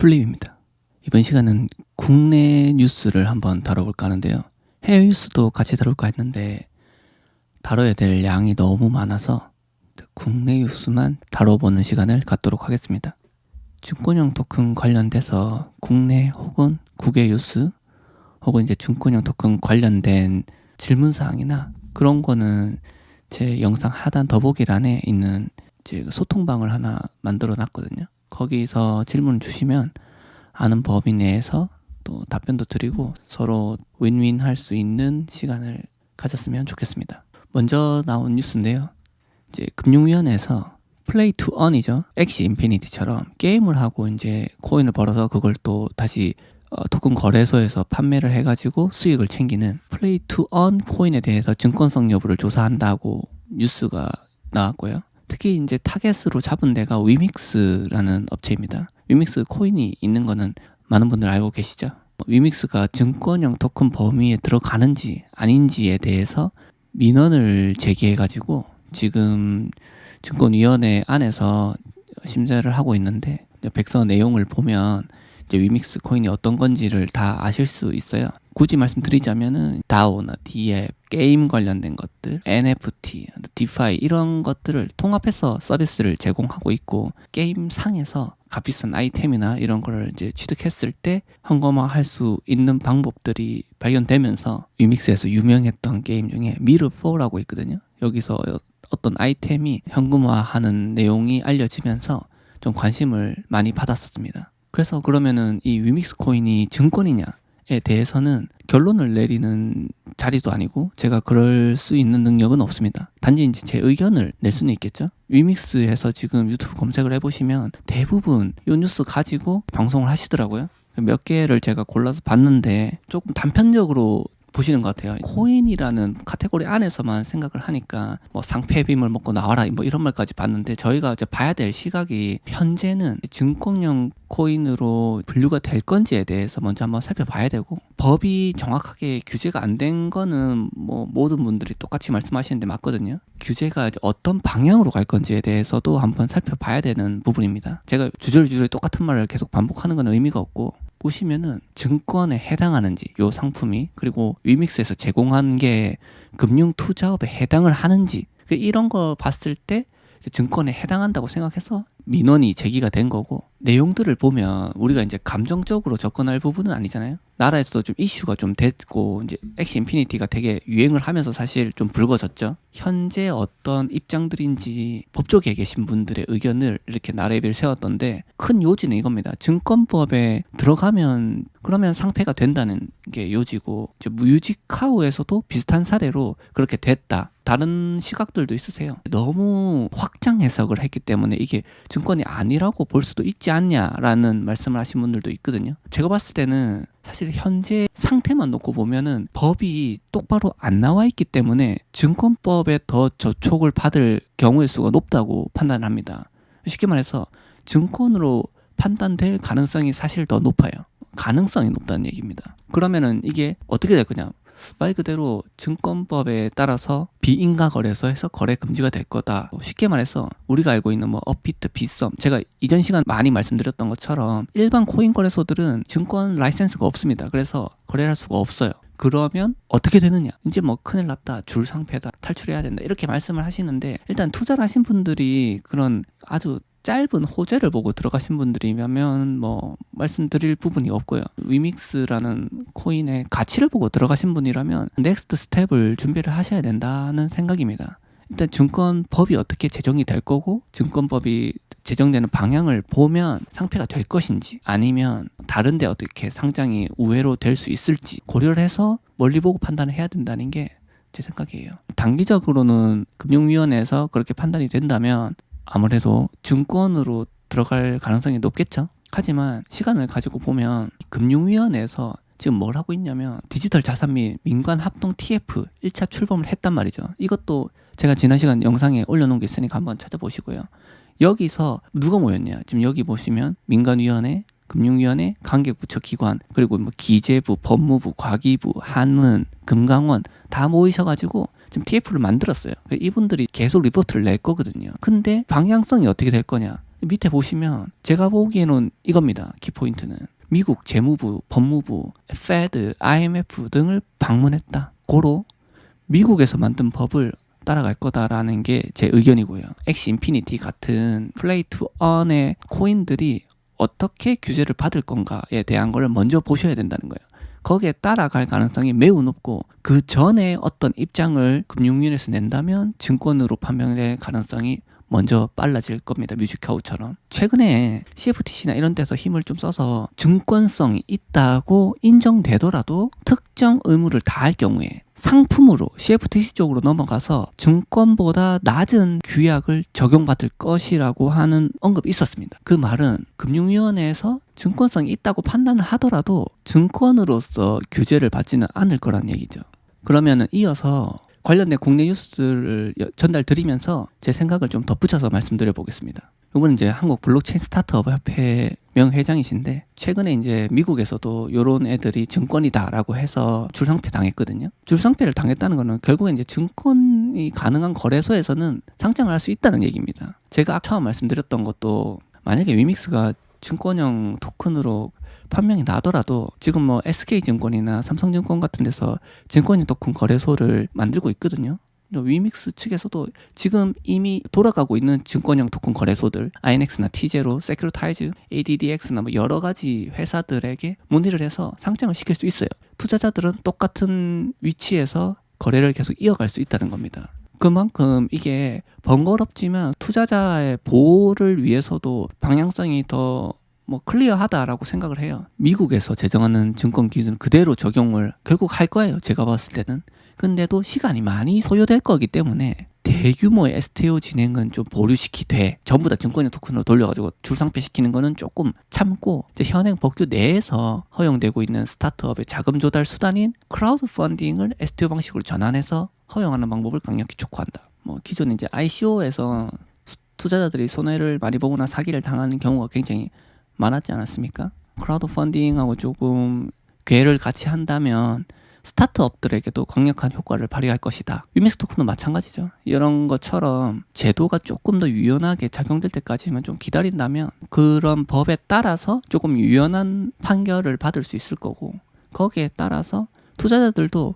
플립입니다. 이번 시간은 국내 뉴스를 한번 다뤄볼까 하는데요. 해외 뉴스도 같이 다룰까 했는데 다뤄야 될 양이 너무 많아서 국내 뉴스만 다뤄보는 시간을 갖도록 하겠습니다. 증권형 토큰 관련돼서 국내 혹은 국외 뉴스 혹은 이제 증권형 토큰 관련된 질문사항이나 그런 거는 제 영상 하단 더보기란에 있는 이제 소통방을 하나 만들어 놨거든요. 거기서 질문 주시면 아는 범위 내에서 또 답변도 드리고 서로 윈윈 할 수 있는 시간을 가졌으면 좋겠습니다. 먼저 나온 뉴스인데요. 이제 금융위원회에서 플레이 투 언이죠. 엑시 인피니티처럼 게임을 하고 이제 코인을 벌어서 그걸 또 다시 토큰 거래소에서 판매를 해가지고 수익을 챙기는 플레이 투 언 코인에 대해서 증권성 여부를 조사한다고 뉴스가 나왔고요. 특히 이제 타겟으로 잡은 데가 위믹스라는 업체입니다. 위믹스 코인이 있는 거는 많은 분들 알고 계시죠? 위믹스가 증권형 토큰 범위에 들어가는지 아닌지에 대해서 민원을 제기해가지고 지금 증권위원회 안에서 심사를 하고 있는데 백서 내용을 보면 이제 위믹스 코인이 어떤 건지를 다 아실 수 있어요. 굳이 말씀드리자면은 다오나 디앱, 게임 관련된 것들, NFT, 디파이 이런 것들을 통합해서 서비스를 제공하고 있고 게임 상에서 값비싼 아이템이나 이런 거를 이제 취득했을 때 현금화할 수 있는 방법들이 발견되면서 위믹스에서 유명했던 게임 중에 미르4라고 있거든요. 여기서 어떤 아이템이 현금화하는 내용이 알려지면서 좀 관심을 많이 받았었습니다. 그래서 그러면은 이 위믹스 코인이 증권이냐에 대해서는 결론을 내리는 자리도 아니고 제가 그럴 수 있는 능력은 없습니다. 단지 이제 제 의견을 낼 수는 있겠죠. 위믹스에서 지금 유튜브 검색을 해보시면 대부분 이 뉴스 가지고 방송을 하시더라고요. 몇 개를 제가 골라서 봤는데 조금 단편적으로 보시는 것 같아요. 코인이라는 카테고리 안에서만 생각을 하니까 뭐 상폐빔을 먹고 나와라 뭐 이런 말까지 봤는데 저희가 이제 봐야 될 시각이 현재는 증권형 코인으로 분류가 될 건지에 대해서 먼저 한번 살펴봐야 되고 법이 정확하게 규제가 안 된 거는 뭐 모든 분들이 똑같이 말씀하시는데 맞거든요. 규제가 이제 어떤 방향으로 갈 건지에 대해서도 한번 살펴봐야 되는 부분입니다. 제가 주저리 똑같은 말을 계속 반복하는 건 의미가 없고 보시면은 증권에 해당하는지 요 상품이 그리고 위믹스에서 제공한 게 금융투자업에 해당을 하는지 이런 거 봤을 때 증권에 해당한다고 생각해서 민원이 제기가 된 거고 내용들을 보면 우리가 이제 감정적으로 접근할 부분은 아니잖아요. 나라에서도 좀 이슈가 좀 됐고 이제 엑시 인피니티가 되게 유행을 하면서 사실 좀 불거졌죠. 현재 어떤 입장들인지 법조계에 계신 분들의 의견을 이렇게 나래비를 세웠던데 큰 요지는 이겁니다. 증권법에 들어가면 그러면 상폐가 된다는 게 요지고 이제 뮤직하우에서도 비슷한 사례로 그렇게 됐다. 다른 시각들도 있으세요. 너무 확장 해석을 했기 때문에 이게 증권이 아니라고 볼 수도 있지 않냐라는 말씀을 하신 분들도 있거든요. 제가 봤을 때는 사실 현재 상태만 놓고 보면은 법이 똑바로 안 나와 있기 때문에 증권법에 더 저촉을 받을 경우의 수가 높다고 판단을 합니다. 쉽게 말해서 증권으로 판단될 가능성이 사실 더 높아요. 가능성이 높다는 얘기입니다. 그러면은 이게 어떻게 될 거냐? 말 그대로 증권법에 따라서 비인가 거래소에서 거래 금지가 될 거다. 쉽게 말해서 우리가 알고 있는 뭐 업비트, 빗썸 제가 이전 시간 많이 말씀드렸던 것처럼 일반 코인 거래소들은 증권 라이센스가 없습니다. 그래서 거래를 할 수가 없어요. 그러면 어떻게 되느냐? 이제 뭐 큰일 났다, 줄 상패다, 탈출해야 된다 이렇게 말씀을 하시는데 일단 투자를 하신 분들이 그런 아주 짧은 호재를 보고 들어가신 분들이면 뭐 말씀드릴 부분이 없고요. 위믹스라는 코인의 가치를 보고 들어가신 분이라면 넥스트 스텝을 준비를 하셔야 된다는 생각입니다. 일단 증권법이 어떻게 제정이 될 거고 증권법이 제정되는 방향을 보면 상폐가 될 것인지 아니면 다른데 어떻게 상장이 우회로 될 수 있을지 고려를 해서 멀리 보고 판단을 해야 된다는 게 제 생각이에요. 단기적으로는 금융위원회에서 그렇게 판단이 된다면 아무래도 증권으로 들어갈 가능성이 높겠죠. 하지만 시간을 가지고 보면 금융위원회에서 지금 뭘 하고 있냐면 디지털 자산 및 민관 합동 TF 1차 출범을 했단 말이죠. 이것도 제가 지난 시간 영상에 올려놓은 게 있으니까 한번 찾아보시고요. 여기서 누가 모였냐? 지금 여기 보시면 민간위원회, 금융위원회, 관계부처 기관, 그리고 뭐 기재부, 법무부, 과기부, 한은, 금강원 다 모이셔가지고 지금 TF를 만들었어요. 이분들이 계속 리포트를 낼 거거든요. 근데 방향성이 어떻게 될 거냐? 밑에 보시면 제가 보기에는 이겁니다. 키포인트는 미국 재무부, 법무부, 페드, IMF 등을 방문했다. 고로 미국에서 만든 법을 따라갈 거다라는 게 제 의견이고요. 엑시 인피니티 같은 플레이 투 언의 코인들이 어떻게 규제를 받을 건가에 대한 걸 먼저 보셔야 된다는 거예요. 거기에 따라갈 가능성이 매우 높고 그 전에 어떤 입장을 금융위원회에서 낸다면 증권으로 판명될 가능성이 먼저 빨라질 겁니다. 뮤직하우처럼. 최근에 CFTC나 이런 데서 힘을 좀 써서 증권성이 있다고 인정되더라도 특정 의무를 다할 경우에 상품으로 CFTC 쪽으로 넘어가서 증권보다 낮은 규약을 적용받을 것이라고 하는 언급이 있었습니다. 그 말은 금융위원회에서 증권성이 있다고 판단을 하더라도 증권으로서 규제를 받지는 않을 거란 얘기죠. 그러면은 이어서 관련된 국내 뉴스를 전달 드리면서 제 생각을 좀 덧붙여서 말씀드려 보겠습니다. 이분은 이제 한국 블록체인 스타트업 협회 명회장이신데 최근에 이제 미국에서도 요런 애들이 증권이다라고 해서 줄상패 당했거든요. 줄상패를 당했다는 거는 결국에 이제 증권이 가능한 거래소에서는 상장을 할 수 있다는 얘기입니다. 제가 처음 말씀드렸던 것도 만약에 위믹스가 증권형 토큰으로 판명이 나더라도 지금 뭐 SK증권이나 삼성증권 같은 데서 증권형 토큰 거래소를 만들고 있거든요. 위믹스 측에서도 지금 이미 돌아가고 있는 증권형 토큰 거래소들 INX나 T0, 세큐리타이즈, ADDX나 뭐 여러 가지 회사들에게 문의를 해서 상장을 시킬 수 있어요. 투자자들은 똑같은 위치에서 거래를 계속 이어갈 수 있다는 겁니다. 그만큼 이게 번거롭지만 투자자의 보호를 위해서도 방향성이 더 클리어하다라고 생각을 해요. 미국에서 제정하는 증권 기준 그대로 적용을 결국 할 거예요. 제가 봤을 때는. 근데도 시간이 많이 소요될 거기 때문에 대규모의 STO 진행은 좀 보류시키되 전부 다 증권형 토큰으로 돌려가지고 줄상패시키는 거는 조금 참고 이제 현행 법규 내에서 허용되고 있는 스타트업의 자금 조달 수단인 크라우드 펀딩을 STO 방식으로 전환해서 허용하는 방법을 강력히 촉구한다. 기존에 이제 ICO에서 투자자들이 손해를 많이 보거나 사기를 당하는 경우가 굉장히 많았지 않았습니까? 크라우드 펀딩하고 조금 궤를 같이 한다면 스타트업들에게도 강력한 효과를 발휘할 것이다. 위믹스 토큰도 마찬가지죠. 이런 것처럼 제도가 조금 더 유연하게 작용될 때까지만 좀 기다린다면 그런 법에 따라서 조금 유연한 판결을 받을 수 있을 거고 거기에 따라서 투자자들도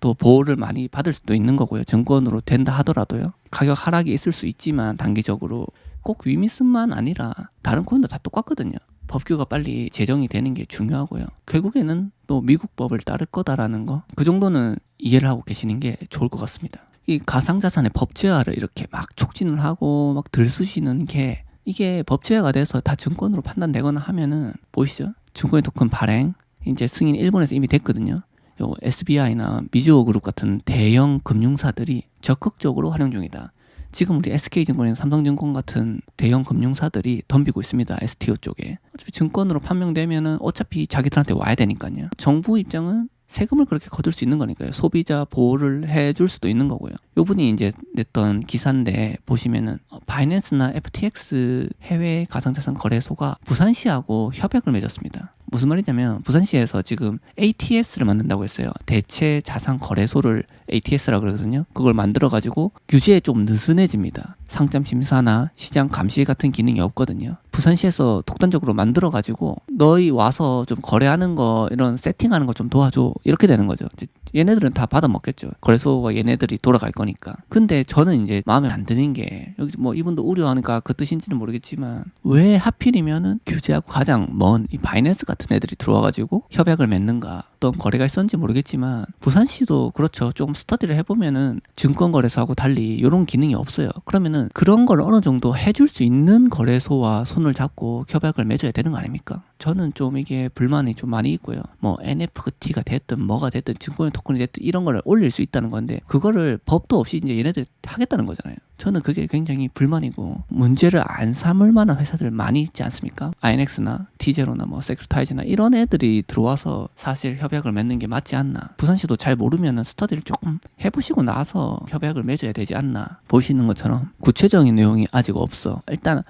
또 보호를 많이 받을 수도 있는 거고요. 증권으로 된다 하더라도요. 가격 하락이 있을 수 있지만 단기적으로 꼭 위믹스만 아니라 다른 코인도 다 똑같거든요. 법규가 빨리 제정이 되는 게 중요하고요. 결국에는 또 미국 법을 따를 거다라는 거, 그 정도는 이해를 하고 계시는 게 좋을 것 같습니다. 이 가상자산의 법제화를 이렇게 막 촉진을 하고 막 들쑤시는 게 이게 법제화가 돼서 다 증권으로 판단되거나 하면은 보이시죠? 증권의 토큰 발행 이제 승인 일본에서 이미 됐거든요. 요 SBI나 미즈호 그룹 같은 대형 금융사들이 적극적으로 활용 중이다. 지금 우리 SK증권이나 삼성증권 같은 대형 금융사들이 덤비고 있습니다. STO 쪽에. 어차피 증권으로 판명되면은 어차피 자기들한테 와야 되니까요. 정부 입장은 세금을 그렇게 거둘 수 있는 거니까요. 소비자 보호를 해줄 수도 있는 거고요. 요분이 이제 냈던 기사인데 보시면은 바이낸스나 FTX 해외 가상자산 거래소가 부산시하고 협약을 맺었습니다. 무슨 말이냐면 부산시에서 지금 ATS를 만든다고 했어요. 대체 자산 거래소를 ATS라고 그러거든요. 그걸 만들어가지고 규제에 좀 느슨해집니다. 상장 심사나 시장 감시 같은 기능이 없거든요. 부산시에서 독단적으로 만들어가지고 너희 와서 좀 거래하는 거 이런 세팅하는 거 좀 도와줘 이렇게 되는 거죠. 얘네들은 다 받아먹겠죠. 거래소가 얘네들이 돌아갈 거니까. 근데 저는 이제 마음에 안 드는 게 여기 뭐 이분도 우려하니까 그 뜻인지는 모르겠지만 왜 하필이면은 규제하고 가장 먼 이 바이낸스 같은 애들이 들어와가지고 협약을 맺는가. 어떤 거래가 있었는지 모르겠지만 부산시도 그렇죠. 조금 스터디를 해보면은 증권거래소하고 달리 이런 기능이 없어요. 그러면은 그런 걸 어느 정도 해줄 수 있는 거래소와 손을 잡고 협약을 맺어야 되는 거 아닙니까? 저는 좀 이게 불만이 좀 많이 있고요. 뭐 NFT가 됐든 뭐가 됐든 증권의 토큰이 됐든 이런 거를 올릴 수 있다는 건데 그거를 법도 없이 이제 얘네들 하겠다는 거잖아요. 저는 그게 굉장히 불만이고 문제를 안 삼을 만한 회사들 많이 있지 않습니까? INX나 T0나 뭐 세큐리타이즈나 이런 애들이 들어와서 사실 협약을 맺는 게 맞지 않나. 부산시도 잘 모르면은 스터디를 조금 해보시고 나서 협약을 맺어야 되지 않나. 보시는 것처럼 구체적인 내용이 아직 없어. 일단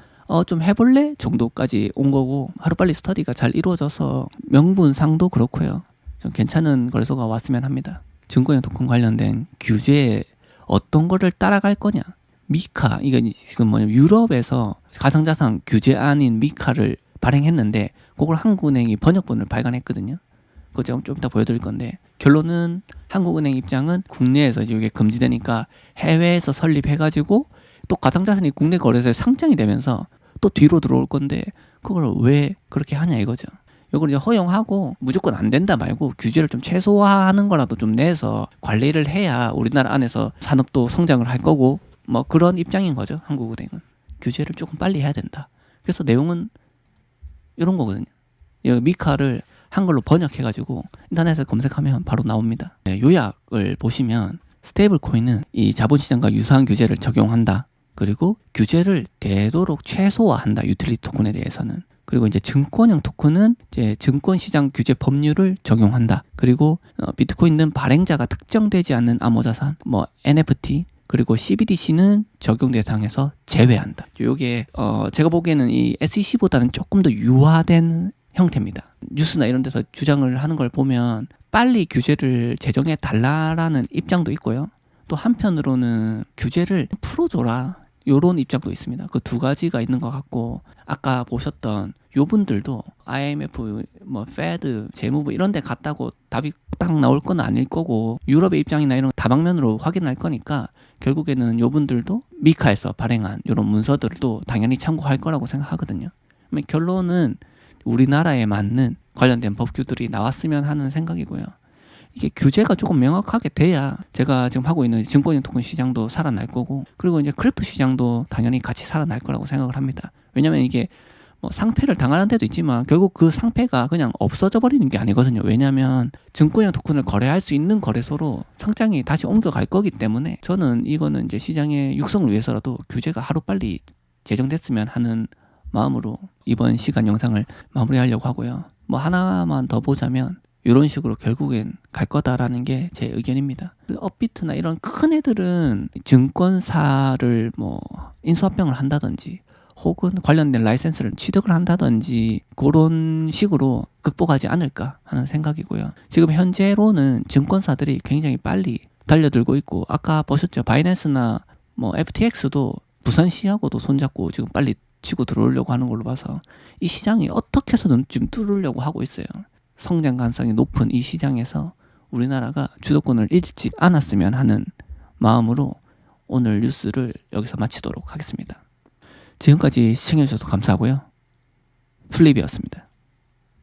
좀 해볼래? 정도까지 온 거고 하루빨리 스터디가 잘 이루어져서 명분상도 그렇고요. 좀 괜찮은 거래소가 왔으면 합니다. 증권형 토큰 관련된 규제에 어떤 거를 따라갈 거냐? 미카, 이게 지금 뭐냐면 유럽에서 가상자산 규제안인 미카를 발행했는데 그걸 한국은행이 번역본을 발간했거든요. 그거 제가 좀 이따 보여드릴 건데, 결론은 한국은행 입장은 국내에서 이게 금지되니까 해외에서 설립해가지고 또 가상자산이 국내 거래소에 상장이 되면서 또 뒤로 들어올 건데 그걸 왜 그렇게 하냐 이거죠. 이걸 이제 허용하고 무조건 안 된다 말고 규제를 좀 최소화하는 거라도 좀 내서 관리를 해야 우리나라 안에서 산업도 성장을 할 거고 뭐 그런 입장인 거죠. 한국은행은 규제를 조금 빨리 해야 된다. 그래서 내용은 이런 거거든요. 여기 미카를 한글로 번역해가지고 인터넷에 검색하면 바로 나옵니다. 네, 요약을 보시면 스테이블 코인은 이 자본시장과 유사한 규제를 적용한다. 그리고 규제를 되도록 최소화한다. 유틸리티 토큰에 대해서는. 그리고 이제 증권형 토큰은 이제 증권시장 규제 법률을 적용한다. 그리고 비트코인은 발행자가 특정되지 않는 암호자산, 뭐 NFT, 그리고 CBDC는 적용 대상에서 제외한다. 요게 제가 보기에는 이 SEC보다는 조금 더 유화된 형태입니다. 뉴스나 이런 데서 주장을 하는 걸 보면 빨리 규제를 제정해 달라라는 입장도 있고요. 또 한편으로는 규제를 풀어줘라 요런 입장도 있습니다. 그 두 가지가 있는 것 같고, 아까 보셨던 요분들도 IMF, 뭐 페드, 재무부 이런 데 갔다고 답이 딱 나올 건 아닐 거고, 유럽의 입장이나 이런 다방면으로 확인할 거니까 결국에는 요분들도 미카에서 발행한 요런 문서들도 당연히 참고할 거라고 생각하거든요. 결론은 우리나라에 맞는 관련된 법규들이 나왔으면 하는 생각이고요. 이게 규제가 조금 명확하게 돼야 제가 지금 하고 있는 증권형 토큰 시장도 살아날 거고, 그리고 이제 크립토 시장도 당연히 같이 살아날 거라고 생각을 합니다. 왜냐면 이게 뭐 상폐를 당하는 데도 있지만 결국 그 상폐가 그냥 없어져 버리는 게 아니거든요. 왜냐면 증권형 토큰을 거래할 수 있는 거래소로 상장이 다시 옮겨갈 거기 때문에 저는 이거는 이제 시장의 육성을 위해서라도 규제가 하루빨리 제정됐으면 하는 마음으로 이번 시간 영상을 마무리하려고 하고요. 뭐 하나만 더 보자면 이런 식으로 결국엔 갈 거다라는 게 제 의견입니다. 업비트나 이런 큰 애들은 증권사를 뭐 인수합병을 한다든지 혹은 관련된 라이센스를 취득을 한다든지 그런 식으로 극복하지 않을까 하는 생각이고요. 지금 현재로는 증권사들이 굉장히 빨리 달려들고 있고, 아까 보셨죠? 바이낸스나 뭐 FTX도 부산시하고도 손잡고 지금 빨리 치고 들어오려고 하는 걸로 봐서 이 시장이 어떻게 해서든 좀 뚫으려고 하고 있어요. 성장 가능성이 높은 이 시장에서 우리나라가 주도권을 잃지 않았으면 하는 마음으로 오늘 뉴스를 여기서 마치도록 하겠습니다. 지금까지 시청해주셔서 감사하고요. 플립이었습니다.